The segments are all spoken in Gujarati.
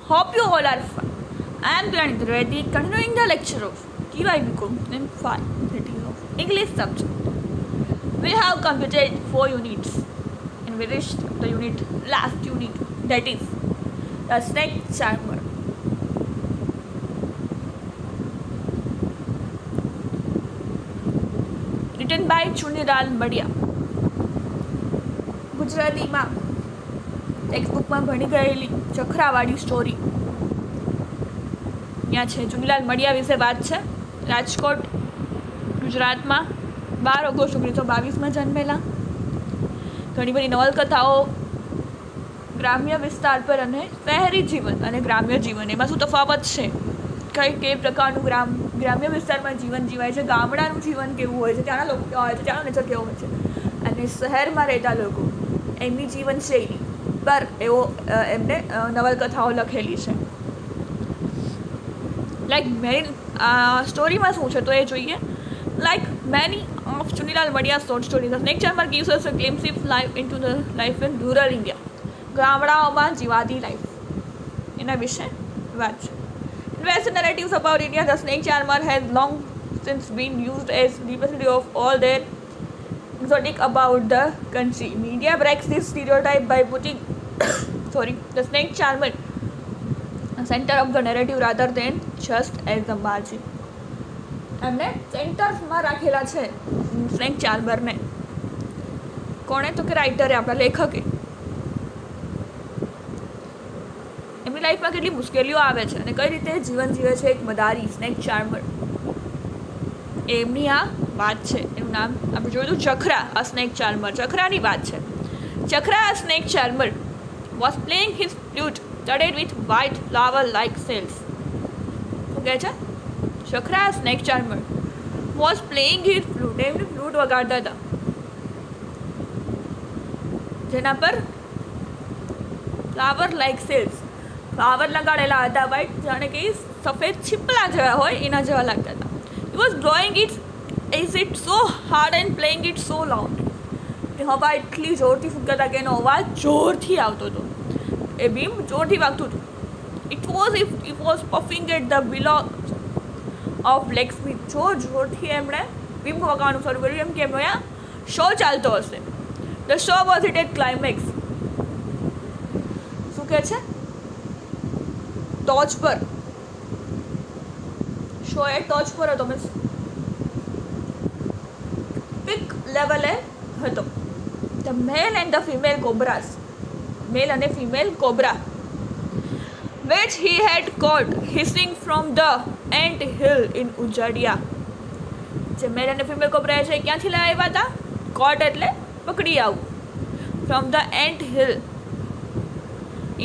Hope you all are fine. I am Granit Reddy, continuing the lecture of TYBCom in 5 of English subject. We have completed 4 units and we reached the last unit, that is the snake charmer. Written by Chunilal Madiya. ગુજરાતીમાં ટેક્સ્ટબુકમાં ભણી ગયેલી ચખરાવાળી સ્ટોરી ત્યાં છે. ચુનીલાલ મડિયા વિશે વાત છે. રાજકોટ ગુજરાતમાં 12 ઓગસ્ટ 1922 જન્મેલા. ઘણી બધી નવલકથાઓ ગ્રામ્ય વિસ્તાર પર અને શહેરી જીવન અને ગ્રામ્ય જીવન એમાં શું તફાવત છે, કઈ પ્રકારનું ગ્રામ્ય વિસ્તારમાં જીવન જીવાય છે, ગામડાનું જીવન કેવું હોય છે, ત્યાંના લોકો કેવા હોય છે, ત્યાંનો નેચર કેવો હોય છે, અને શહેરમાં રહેતા લોકો એમની જીવનશૈલી પર એવો એમને નવલકથાઓ લખેલી છે. લાઈક મેન સ્ટોરીમાં શું છે તો એ જોઈએ. Like many of Chunilal Madiya short story, the snake charmer gives us a glimpse of life into the life in rural India. ગામડાઓમાં જીવાતી લાઈફ એના વિશે વાત છે. Western narratives about India, the snake charmer has long since been used as representative of all their exotic about the country. Media breaks this stereotype by putting the snake charmer center of the narrative rather than just as the margin. એમને સેન્ટરમાં રાખેલા છે સ્નેક ચાર્મરને. કોણે તો કે રાઇટરે, આપણા લેખકે. એમની લાઈફમાં કેટલી મુશ્કેલીઓ આવે છે અને કઈ રીતે જીવન જીવે છે એક મદારી સ્નેક ચાર્મર, એમની આ વાત છે. એનું નામ આપણે જોયું ચખરા, અ સ્નેક ચાર્મર. ચખરાની વાત છે. Chakhra a snake charmer was playing his flute studded with white flower like cells. શું કહે છે? Chakhra a snake charmer was playing his flute, એમની ફ્લૂટ વગાડતા હતા જેના પર ફ્લાવર લાઇક સેલ્સ, ફ્લાવર લગાડેલા હતા, વાઇટ જાણે કે સફેદ છીપલા જેવા હોય એના જેવા લાગતા હતા. He was blowing it is it so hard and playing it so loud. એ હવા એટલી જોરથી ફૂંકતા હતા કે એનો અવાજ જોરથી આવતો હતો, એ બીમ જોરથી વાગતું હતું. It was puffing at the billows of blacksmith. જોરથી એમણે બીમ વગાડવાનું શરૂ કર્યું, એમ કે એમનો અહીંયા શો ચાલતો હશે. The show was at its climax. શું કહે છે? ટોચ પર, શો એ ટોચ પર હતો, મીન્સ પીક લેવલે હતો. The male and the female cobras, male અને female cobra, which he had caught hissing from the ant hill in ઉજડિયા. જે મેલ અને ફિમેલ કોબ્રા છે ક્યાંથી લઈ આવ્યા હતા? કોટ એટલે પકડી આવવું. From the ant hill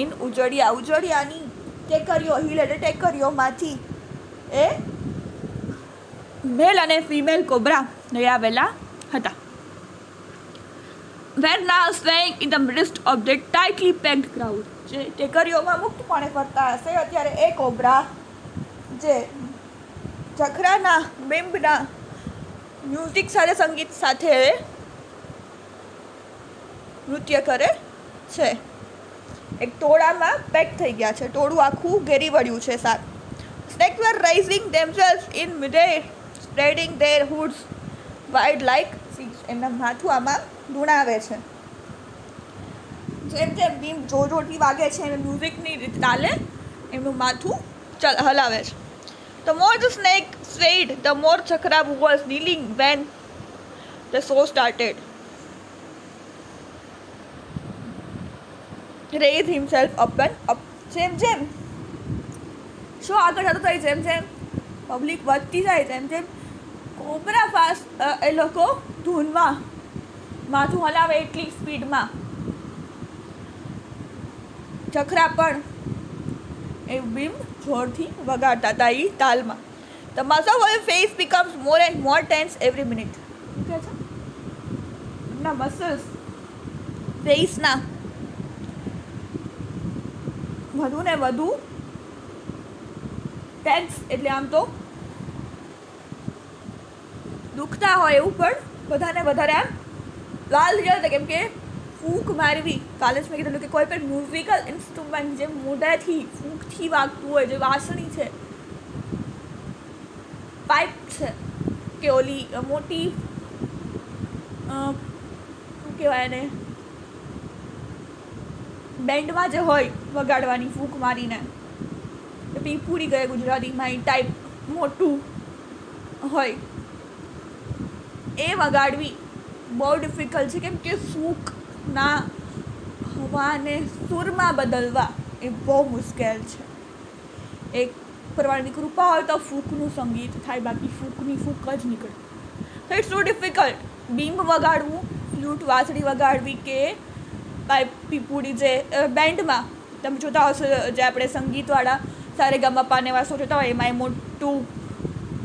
in Ujadiya, ઉજડિયાની ટેકરીઓ, હિલ એટલે ટેકરીઓમાંથી એ મેલ અને ફિમેલ કોબ્રા લઈ આવેલા હતા. Were now swaying in the midst of the tightly packed crowd. જે ટેકરીઓમાં મુક્તપણે ફરતા હશે અત્યારે એ કોબ્રા, જે ચખરાના બિંબના મ્યુઝિક સાથે, સંગીત સાથે નૃત્ય કરે છે. એક ટોળામાં પેક થઈ ગયા છે, ટોળું આખું ઘેરી વળ્યું છે. Snakes were raising themselves in midair, spreading their hoods wide like seas. એમના માથું આમાં ધૂણાવે છે. જેમ જેમ બીમ જોરથી વાગે છે, એમ મ્યુઝિકની રીતે તાલે એમનું માથું હલાવે છે. The more the snake swayed, the more Chakra was kneeling when the show started. Raise himself up and up. જેમ શો આગળ થતો થાય, જેમ પબ્લિક વધતી જાય, જેમ કોબરા ફાસ્ટ એ લોકો ધૂનમાં માથું હલાવે એટલી સ્પીડમાં ચખરા પણ એ બીમ જોરથી વગાડતા હતા એ તાલમાં. The muscle of his face becomes more and more tense every minute. એમના મસલ્સ ફેસના વધુ ને વધુ ટેન્સ, એટલે આમ તો દુખતા હોય એવું, પણ બધાને વધારે આમ લાલ થઈ જતા, કેમ કે ફૂંક મારવી. કાલે જ મેં કીધેલું કે કોઈ પણ મ્યુઝિકલ ઇન્સ્ટ્રુમેન્ટ જે મોઢાથી ફૂંકથી વાગતું હોય, જે વાંસળી છે, પાઇપ છે, કે ઓલી મોટી શું કહેવાય એને, બેન્ડમાં જે હોય વગાડવાની ફૂંક મારીને, પીપુડી ગયે ગુજરાતીમાં એ ટાઈપ મોટું હોય, એ વગાડવી બહુ ડિફિકલ્ટ છે. કેમ કે ફૂંકના હવાને સુરમાં બદલવા એ બહુ મુશ્કેલ છે. એક પરમાણની કૃપા હોય તો ફૂંકનું સંગીત થાય, બાકી ફૂંકની ફૂંક જ નીકળે. તો ઇટ્સ સો ડિફિકલ્ટ. બીંબ વગાડવું, ફ્લૂટ વાંસળી વગાડવી, કે પીપુડી જે બેન્ડમાં તમે જોતા હશો, જે આપણે સંગીતવાળા સારેગામાપાને વાસો જોતા હોય, એમાં એ મોટું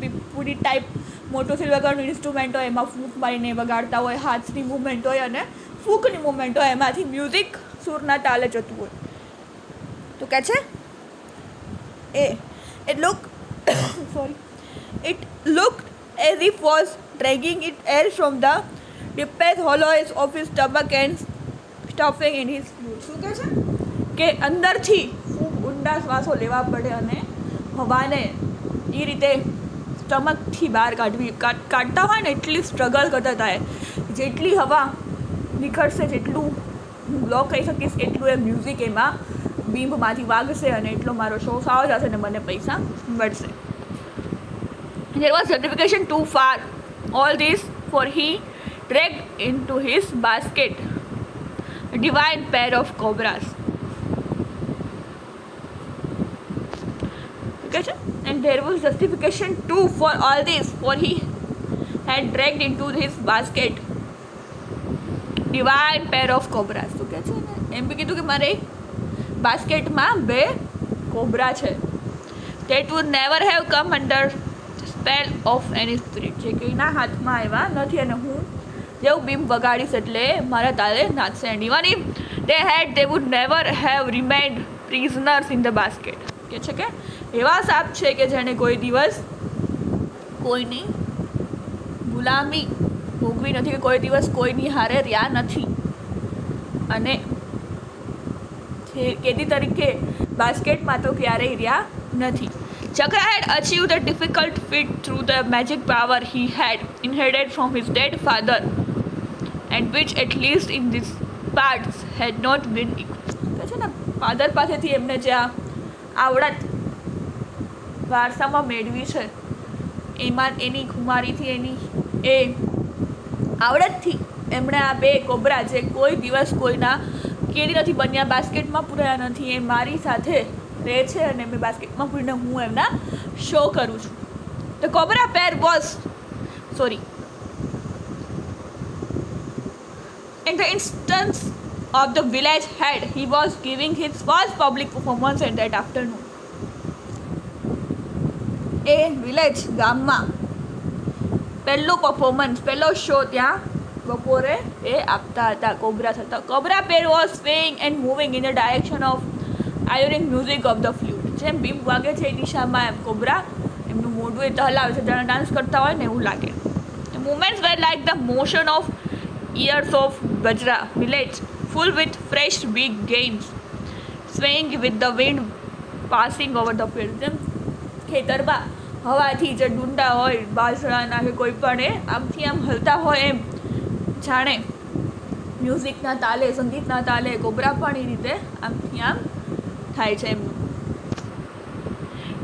પીપુડી ટાઈપ મોટું ફીલ વગાડવાનું ઇન્સ્ટ્રુમેન્ટ હોય, એમાં ફૂંક મારીને વગાડતા હોય, હાથની મૂવમેન્ટ હોય અને ફૂંકની મૂવમેન્ટ હોય, એમાંથી મ્યુઝિક સૂરના તાલે જતું હોય. તો કહે છે it looked as if was dragging it air from the deepest hollows of his stomach and stuffing in his flute. શું કહે છે કે અંદરથી ખૂબ ઊંડા શ્વાસો લેવા પડે અને હવાને એ રીતે સ્ટમકથી બહાર કાઢતા હોય ને, એટલી સ્ટ્રગલ કરતા થાય. જેટલી હવા નીકળશે, જેટલું હું બ્લોક કહી શકીશ, એટલું એ મ્યુઝિક એમાં બીંબમાંથી વાગશે અને એટલો મારો શો સારો જશે અને મને પૈસા મળશે. There was certification too far. All this for he dragged into his basket a divine pair of cobras. Okay, and there was justification too for all this, for he had dragged into his basket divine pair of cobras. તો કે છે ને, એમ બી કીધું કે મારે બાસ્કેટમાં 2 કોબ્રા છે. That would never have come under spell of any spirit. જે કોઈના હાથમાં આવ્યા નથી અને હું જેવું બીમ વગાડીશ એટલે મારા તાલે નાચશે. And even if they would never have remained prisoners in the basket. કે છે કે એવા સાપ છે કે જેણે કોઈ દિવસ કોઈની ગુલામી ભોગવી નથી, કે કોઈ દિવસ કોઈની હારે રહ્યા નથી અને કેદી તરીકે બાસ્કેટમાં તો ક્યારેય રહ્યા નથી. Chakra had achieved the difficult feat through the magic power he had inherited from his dead father, and which at least in these parts had not been equal. છે ને, ફાધર પાસેથી એમને જે આ આવડત વારસામાં મેળવી છે, એમાં એની ખુમારીથી, એની એ આવડતથી એમણે આ 2 કોબરા જે કોઈ દિવસ કોઈના કેદી નથી બન્યા, બાસ્કેટમાં પૂરાયા નથી, એ મારી સાથે રહે છે અને મેં બાસ્કેટમાં પૂરીને હું એમના શો કરું છું. The cobra pair was in the instance of the village head. He was giving his first public performance at that afternoon. A village ગામમાં પહેલું પરફોર્મન્સ, પહેલો શો ત્યાં બપોરે એ આપતા હતા કોબ્રા થતા. Cobra pair was swaying and moving in the direction of alluring music of the flute. જેમ બીમ વાગે છે એ દિશામાં એમ કોબ્રા એમનું મોઢું એ હલાવે છે, જાણે ડાન્સ કરતા હોય ને એવું લાગે. The movements were like the motion of ears of Gajra village, full with fresh big gains, swaying with the wind passing over the field. જેમ ખેતરમાં હવાથી જે ડુંડા હોય બાજરાના કે કોઈ પણ એ આમથી આમ હલતા હોય, એમ જાણે મ્યુઝિકના તાલે, સંગીતના તાલે કોબ્રા પણ એ રીતે આમથી આમ થાય છે એમનું.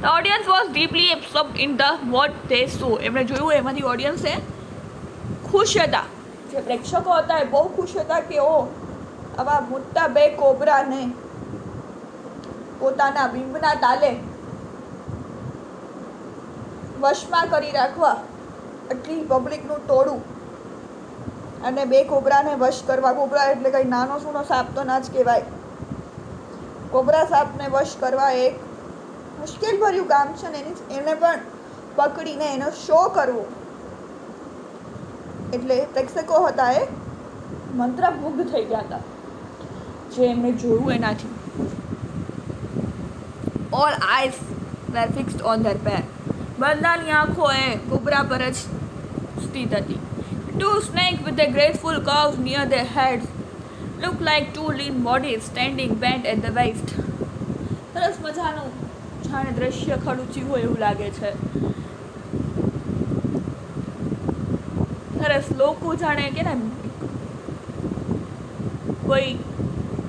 The audience was deeply absorbed in the what they saw. એમણે જોયું એમાંથી ઓડિયન્સે ખુશ હતા, જે પ્રેક્ષકો હતા એ બહુ ખુશ હતા કે ઓ આવા મોટા 2 કોબરાને પોતાના બિંબના તાલે વશમાં કરી રાખવા, આટલી પબ્લિકનું ટોળું અને 2 કોબરાને વશ કરવા. કોબરા એટલે કંઈ નાનો સૂનો સાપ તો ના જ કહેવાય. કોબરા સાપને વશ કરવા એક મુશ્કેલ ભર્યું કામ છે ને, એને પણ પકડીને એનો શો કરવો, એટલે પ્રેક્ષકો હતા એ મંત્રમુગ્ધ થઈ ગયા હતા જે એમણે જોયું એનાથી. All eyes were fixed on their pair. બધાની આંખો એ કોબરા પર જ સ્થિત હતી. 2 snakes with their graceful curves near their heads look like two lean bodies standing bent at the waist. સરસ મજાનું જાણે દ્રશ્ય ખડુચ્યું હોય એવું લાગે છે. સરસ લોકો જાણે કે ને કોઈ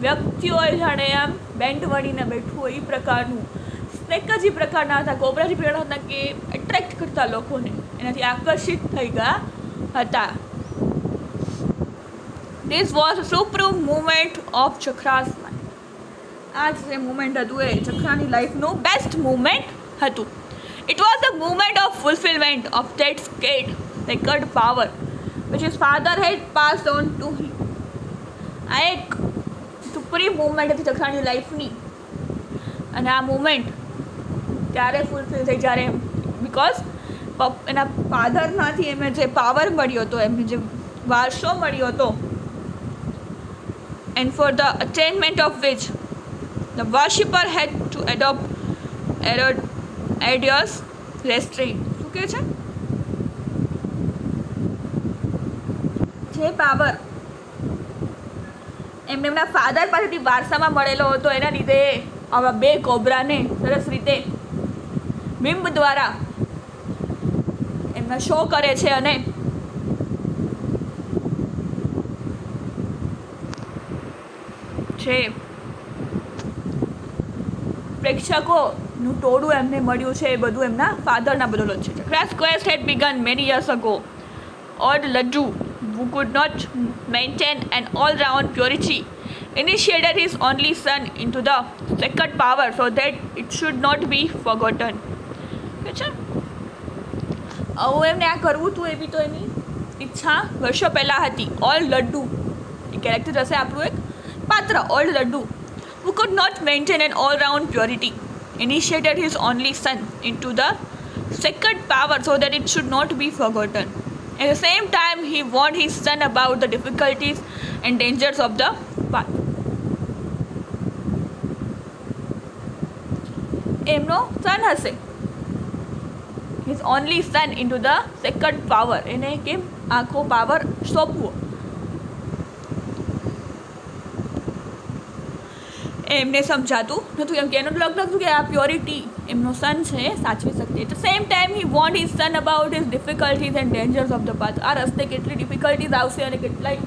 વ્યક્તિ હોય જાણે આમ બેન્ડ વળીને બેઠું હોય એ પ્રકારનું. સ્નેક જ એ પ્રકારના હતા, કોબરા જ પ્રકારના હતા કે એટ્રેક્ટ કરતા લોકોને, એનાથી આકર્ષિત થઈ ગયા હતા. This was a supreme moment of Chakra's life. આ જે મુમેન્ટ હતું એ ચક્રાની લાઈફનું બેસ્ટ મુમેન્ટ હતું. It was the moment of fulfillment of that sacred power which his father had passed on to him. આ એક સુપ્રીમ મુમેન્ટ હતી ચક્રાની લાઈફની, અને આ મુમેન્ટ ત્યારે ફૂલફિલ થઈ જ્યારે બિકોઝ એના ફાધરમાંથી એમને જે પાવર મળ્યો હતો, એમને જે વારસો મળ્યો હતો, and for the attainment of which the worshipper had to adopt arduous restraint. શું કહે છે? જે પાવર એમને એમના ફાધર પાસેથી વારસામાં મળેલો હતો, એના લીધે આવા બે કોબરાને સરસ રીતે બિંબ દ્વારા એમના શો કરે છે, અને જે પ્રેક્ષકોનું ટોળું એમને મળ્યું છે એ બધું એમના ફાધરના બદલો છે. Chakra's quest had begun many years ago. Old Laddu, who could not maintain an all-round purity, initiated his only son into the sacred power so that it should not be forgotten. આવું એમને આ કરવું હતું, એવી તો એની ઈચ્છા વર્ષો પહેલાં હતી. ઓલ્ડ લડ્ડુ એ કેરેક્ટર હશે આપણું એક પાત્ર, old laddu, who could not maintain an all-round purity, initiated his only son into the sacred power so that it should not be forgotten. At the same time, he warned his son about the difficulties and dangers of the path. એમનો સન હશે, his only son into the sacred power, એને કેમ આખો પાવર સોંપવો. એમને સમજાતું નહોતું, એમ કે એનો લગ્ન હતું કે આ પ્યોરિટી એમનો સન છે એ સાચવી શકે. At the same time he want his son about his difficulties and dangers of the path. આ રસ્તે કેટલી ડિફિકલ્ટીઝ આવશે અને કેટલાય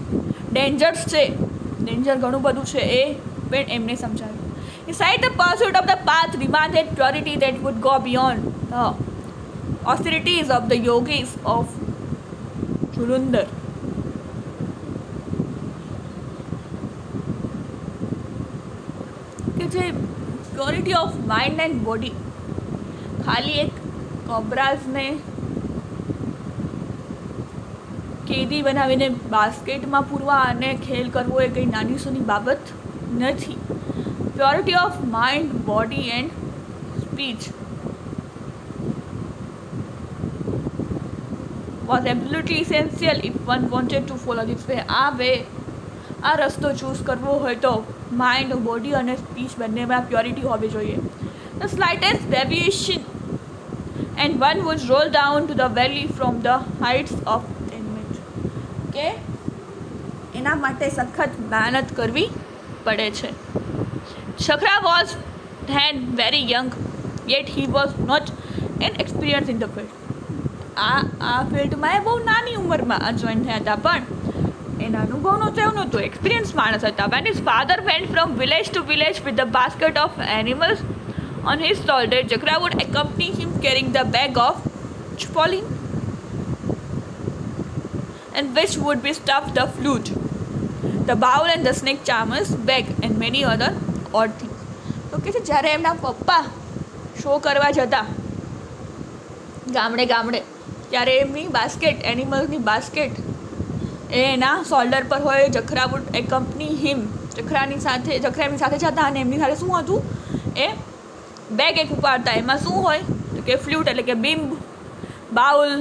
ડેન્જર્સ છે, ડેન્જર ઘણું બધું છે, એ પણ એમને સમજાવ્યું. He said the pursuit of the path demanded purity that would go beyond the austerities of the yogis of Julundar. કે જે purity of mind and body ખાલી એક કોબ્રાઝને કેદી બનાવીને બાસ્કેટમાં પૂરવા અને ખેલ કરવો એ કંઈ નાની સૂની બાબત નથી. Purity of mind, body and speech was absolutely essential if one wanted to follow this way. આ રસ્તો ચૂઝ કરવો હોય તો માઇન્ડ, બોડી અને સ્પીચ બંનેમાં પ્યોરિટી હોવી જોઈએ. The slightest deviation and one would roll down to the valley from the heights of attainment. કે એના માટે સખત મહેનત કરવી પડે છે. Chakra was then very young, yet he was not inexperienced in the field. આ ફિલ્ડમાં એ બહુ નાની ઉંમરમાં જોઈન થયા હતા, પણ એના અનુભવ નહોતો, એવું નહોતું, એક્સપિરિયન્સ માણસ હતા. When his father went from village to village with the basket of animals on his shoulder, Chakra would accompany him carrying the bag of choline, in which would be stuffed the flute, the bowl and the snake charmer's bag and many other odd things. તો કે છે જ્યારે એમના પપ્પા શો કરવા જતા ગામડે ગામડે, ત્યારે એમની બાસ્કેટ, એનિમલ્સની બાસ્કેટ એ એના શોલ્ડર પર હોય. જખરા વુડ એકમ્પની હિમ, જખરા એમની સાથે જતા, અને એમની સાથે શું હતું, એ બેગ એક ઉપાડતા. એમાં શું હોય તો કે ફ્લ્યુટ એટલે કે બિંબ, બાઉલ,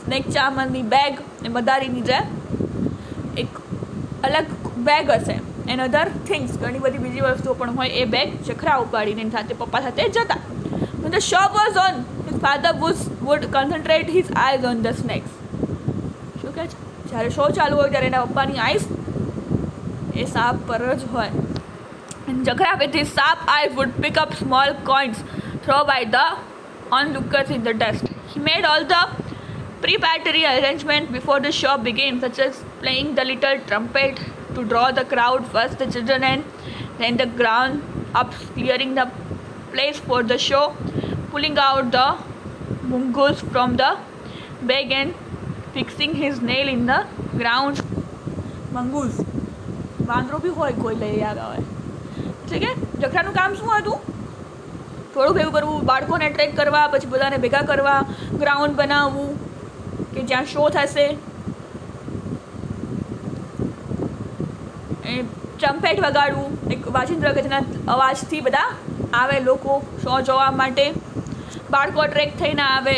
સ્નેક ચામરની બેગ, એ મદારીની જે એક અલગ બેગ હશે, એન્ડ અધર થિંગ્સ, ઘણી બધી બીજી વસ્તુઓ પણ હોય. એ બેગ જખરા ઉપાડીને એની સાથે પપ્પા સાથે જતા. When the shop was on, his father would concentrate his eyes on the snakes. શું કહે છે? જ્યારે શો ચાલુ હોય ત્યારે એના પપ્પાની આઈસ એ સાપ પર જ હોય. And Jakhra with his sharp eye would pick up small coins thrown by the onlookers in the dust. He made all the preparatory arrangements before the show began, such as playing the little trumpet to draw the crowd, first the children and then the grown-ups, clearing the place for the show, pulling out the mongoose from the bag and fixing his nail in the ground. Mongoose વાંદરો બી હોય કોઈ લઈ આવ્યા હોય. ઠીક છે. જખરાનું કામ શું હતું? થોડું ભેગું કરવું, બાળકોને એટ્રેક્ટ કરવા, પછી બધાને ભેગા કરવા, ગ્રાઉન્ડ બનાવવું કે જ્યાં શો થશે, ટ્રમ્પેટ વગાડવું, એક વાજિંત્ર કે જેના અવાજથી બધા આવે લોકો શો જોવા માટે, બાળકો અટ્રેક્ટ થઈને આવે,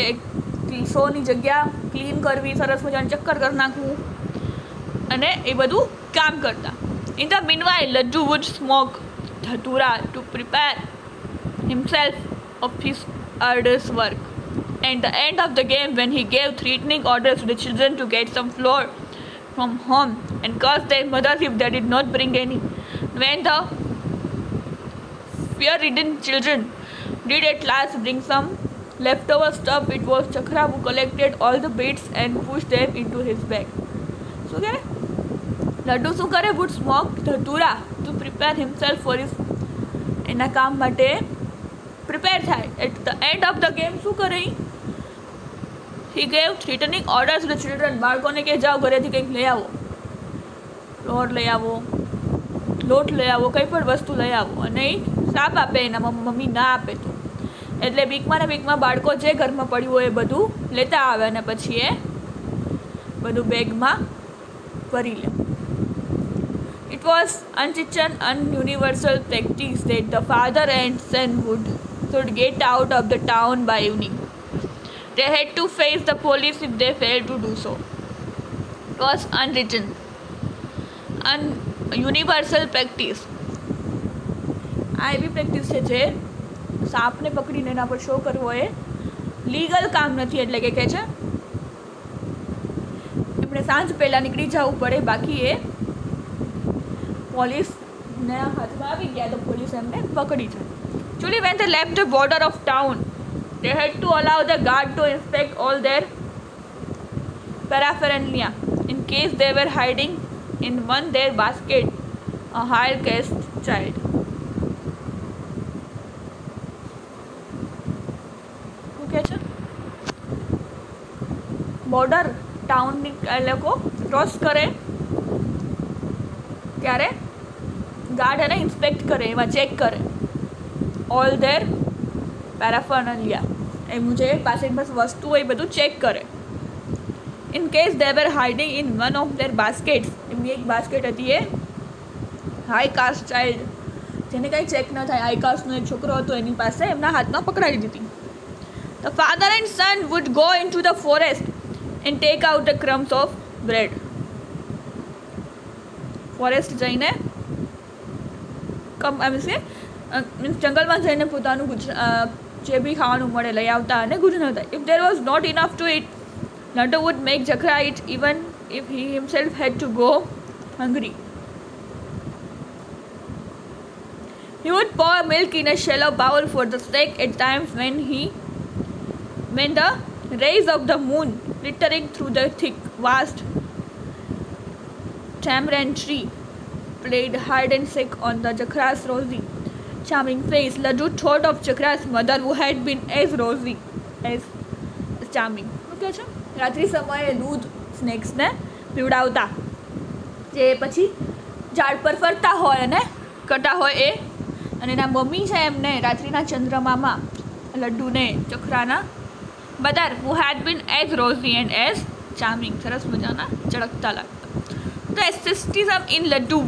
શોની જગ્યા ક્લીન કરવી, સરસ મજાનું ચક્કર કરી નાખવું અને એ બધું કામ કરતા. In the meanwhile, Laddu would smoke dhatura to prepare himself of his arduous work. At the end of the game, when he gave threatening orders to the children to get some flour from home and cursed their mothers if they did not bring any, when the fear-ridden children did at last bring some leftover stuff, it was Jakhra who collected all the bits and pushed them into his bag. So, okay? Laddu શું કરે? would smoke dhatura to prepare himself for his એના કામ માટે પ્રિપેર થાય. At the end of the game શું કરે? he gave threatening orders to the children. બાળકોને કે જાઓ ઘરેથી કંઈક લઈ આવો, લોટ લઈ આવો, કંઈ પણ વસ્તુ લઈ આવો, અને એ સાપ આપે એના મમ્મી ના આપે તો. એટલે બીકમાં ને બીકમાં બાળકો જે ઘરમાં પડ્યું હોય એ બધું લેતા આવે અને પછી એ બધું બેગમાં ભરી લે. It was unwritten and universal practice that the father and son should get out of the town by evening. They had to face the police if they failed to do so. It was unwritten and universal practice. આ એવી પ્રેક્ટિસ છે જે સાપને પકડીને એના પર શો કરવો એ લીગલ કામ નથી. એટલે કે કહે છે એમણે સાંજ પહેલાં નીકળી જવું પડે, બાકી એ પોલીસના હાથમાં આવી ગયા તો પોલીસ એમને પકડી જાય. Actually, when they left the border of town, they had to allow the guard to inspect all their paraphernalia in case they were hiding in one their basket a high-caste child. શું કહે છે? બોર્ડર ટાઉનની લોકો ક્રોસ કરે ત્યારે ગાર્ડ એને ઇન્સ્પેક્ટ કરે, એમાં ચેક કરે ઓલ ધેર પેરાફર્નાલિયા, એમનું જે પાસે બસ વસ્તુ હોય એ બધું ચેક કરે. In case they were hiding in one of their baskets, એમની એક બાસ્કેટ હતી એ હાઈ કાસ્ટ ચાઇલ્ડ, જેને કંઈ ચેક ન થાય, હાઈ કાસ્ટનો એક છોકરો હતો એની પાસે એમના હાથમાં પકડાવી દીધી. The father and son would go into the forest and take out the crumbs of bread. Forest જઈને મીન્સ જંગલમાં જઈને પોતાનું જે બી ખાવાનું મળે લઈ આવતા અને ગુજરતા. If there was not enough to eat, Laddu would make Jakhra eat even if he himself had to go hungry. He would pour milk in a shallow bowl for the snake at times when the rays of the moon glittering through the thick, vast tamarind tree played hide and seek on the Jakhra's rosy, charming face. Laddu thought of Jakhra's mother who had been as rosy as charming. Okay, રાત્રિ સમયે દૂધ સ્નેક્સને પીવડાવતા, જે પછી ઝાડ પર ફરતા હોય અને કરતા હોય એ, અને એના મમ્મી છે એમને રાત્રિના ચંદ્રમામાં લડ્ડુને ચખરાના mother who had been as rosy and as charming, સરસ મજાના ચળકતા લાગતા. The asceticism in Laddu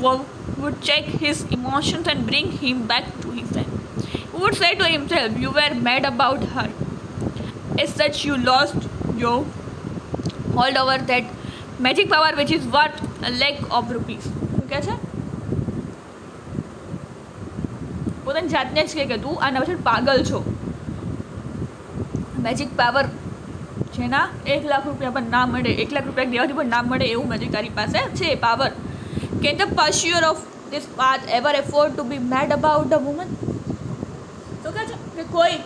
would check his emotions and bring him back to his sense. He would say to himself, you were mad about her. As such, you lost your hold over that magic power which is worth a lakh of rupees. क्या છે? પોતાની જાતને જ કે તું આના પાછળ પાગલ છો. મેજિક પાવર જેના 1 લાખ રૂપિયા પણ ના મળે, 1 લાખ રૂપિયા દેવાથી પણ ના મળે એવું મેજિક તારી પાસે છે power, Can the pursuer of this path ever afford to be mad about the woman? તો કહે છે કે કોઈ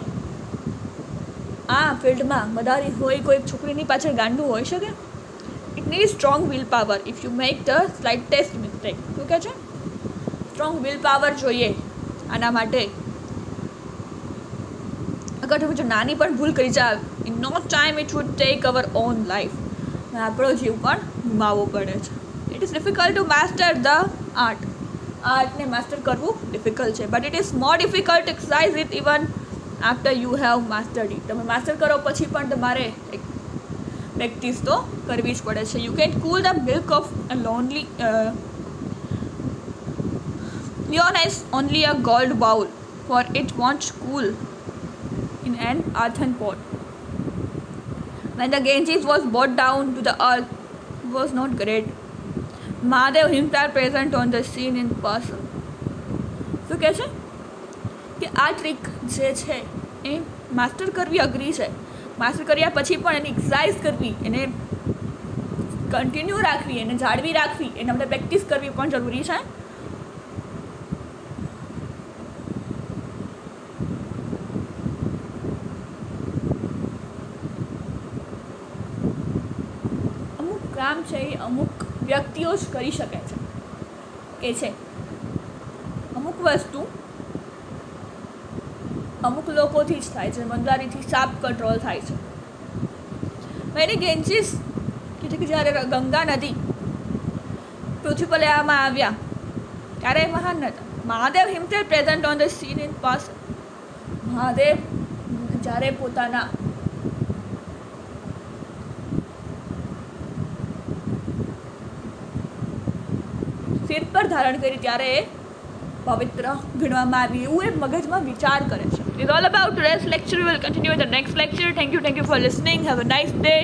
આ ફિલ્ડમાં વધારે હોય કોઈ છોકરીની પાછળ ગાંડું હોઈ શકે? It need strong will power if you make the slightest mistake. શું કહે છે? સ્ટ્રોંગ વિલ પાવર જોઈએ આના માટે. અગર તમે જો નાની પણ ભૂલ કરી જાવ, in no time it would take our own life. આપણો જીવ પણ ગુમાવવો પડે છે. It is difficult to master the art. આર્ટને માસ્ટર કરવું ડિફિકલ્ટ છે, but it is more difficult to exercise it even after you have mastered it. તમે માસ્ટર કરો પછી પણ તમારે એક પ્રેક્ટિસ તો કરવી જ પડે છે. You can cool the milk of a lonely Leon has only a gold bowl, for it won't cool in an earthen pot. When the Ganges was brought down to the earth, it was not great. Mahadev himself present on the scene in person. શું કહે છે કે આ ટ્રીક જે છે એ માસ્ટર કરવી અઘરી છે. માસ્ટર કર્યા પછી પણ એની એક્સરસાઇઝ કરવી, એને કન્ટિન્યુ રાખવી, એને જાળવી રાખવી, એના માટે પ્રેક્ટિસ કરવી પણ જરૂરી છે. કામ છે એ અમુક વ્યક્તિઓ જ કરી શકે છે કે છે અમુક વસ્તુ અમુક લોકોથી જ થાય છે. મંદારીથી સાપ કંટ્રોલ થાય છે. મેની ગેન્જીસ કે જ્યારે ગંગા નદી પૃથ્વી પર લેવામાં આવ્યા ત્યારે મહાન હતા. Mahadev himself present on the scene in person. Mahadev જ્યારે પોતાના સિર પર ધારણ કરી ત્યારે એ પવિત્ર ગણવામાં આવી, એવું એ મગજમાં વિચાર કરે છે. It's all about today's lecture. We will continue with the next lecture. Thank you for listening. Have a nice day.